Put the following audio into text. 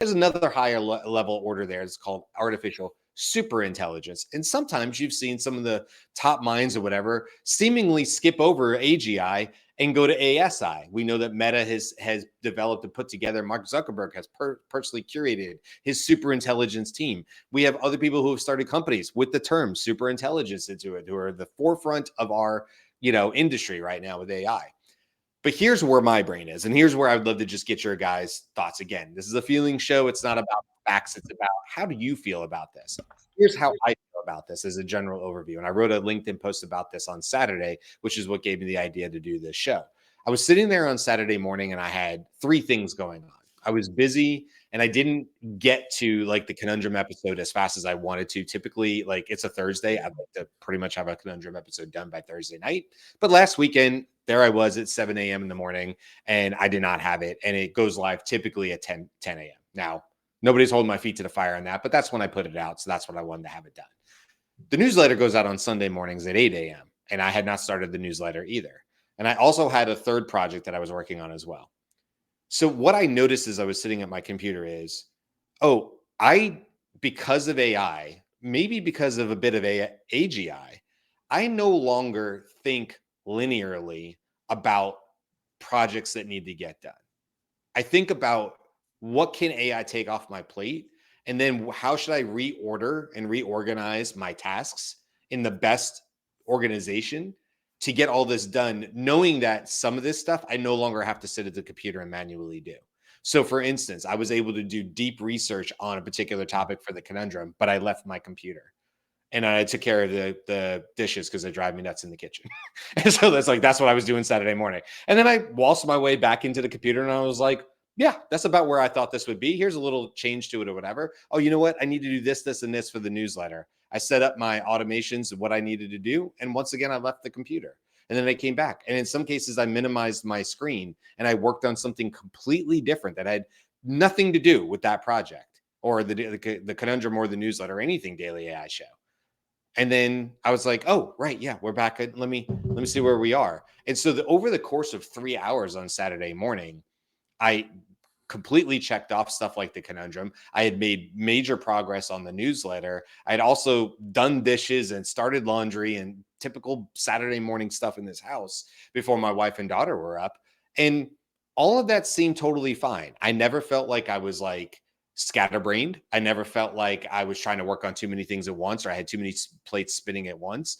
There's another higher level order there. It's called artificial super intelligence. And sometimes you've seen some of the top minds or whatever seemingly skip over AGI and go to ASI. We know that Meta has developed and put together. Mark Zuckerberg has personally curated his super intelligence team. We have other people who have started companies with the term super intelligence into it, who are the forefront of our industry right now with AI. But here's where my brain is, and here's where I would love to just get your guys' thoughts again. This is a feeling show. It's not about facts. It's about how do you feel about this? Here's how I feel about this as a general overview. And I wrote a LinkedIn post about this on Saturday, which is what gave me the idea to do this show. I was sitting there on Saturday morning and I had three things going on. I was busy and I didn't get to like the conundrum episode as fast as I wanted to. Typically, like it's a Thursday. I'd like to pretty much have a conundrum episode done by Thursday night. But last weekend, there I was at 7 a.m. in the morning and I did not have it. And it goes live typically at 10 a.m. Now, nobody's holding my feet to the fire on that, but that's when I put it out. So that's when I wanted to have it done. The newsletter goes out on Sunday mornings at 8 a.m. And I had not started the newsletter either. And I also had a third project that I was working on as well. So what I noticed as I was sitting at my computer is, because of AI, maybe because of a bit of AGI, I no longer think linearly about projects that need to get done. I think about what can AI take off my plate, and then how should I reorder and reorganize my tasks in the best organization to get all this done, knowing that some of this stuff I no longer have to sit at the computer and manually do. So for instance, I was able to do deep research on a particular topic for the conundrum, but I left my computer and I took care of the dishes because they drive me nuts in the kitchen. And so that's what I was doing Saturday morning. And then I waltzed my way back into the computer and I was like, yeah, that's about where I thought this would be. Here's a little change to it or whatever. Oh, you know what? I need to do this, this, and this for the newsletter. I set up my automations of what I needed to do. And once again, I left the computer. And then I came back. And in some cases, I minimized my screen and I worked on something completely different that had nothing to do with that project or the conundrum or the newsletter or anything Daily AI show. And then I was like, oh, right. Yeah, we're back. Let me see where we are. And so over the course of 3 hours on Saturday morning, I completely checked off stuff like the conundrum. I had made major progress on the newsletter. I had also done dishes and started laundry and typical Saturday morning stuff in this house before my wife and daughter were up. And all of that seemed totally fine. I never felt like I was like scatterbrained. I never felt like I was trying to work on too many things at once or I had too many plates spinning at once.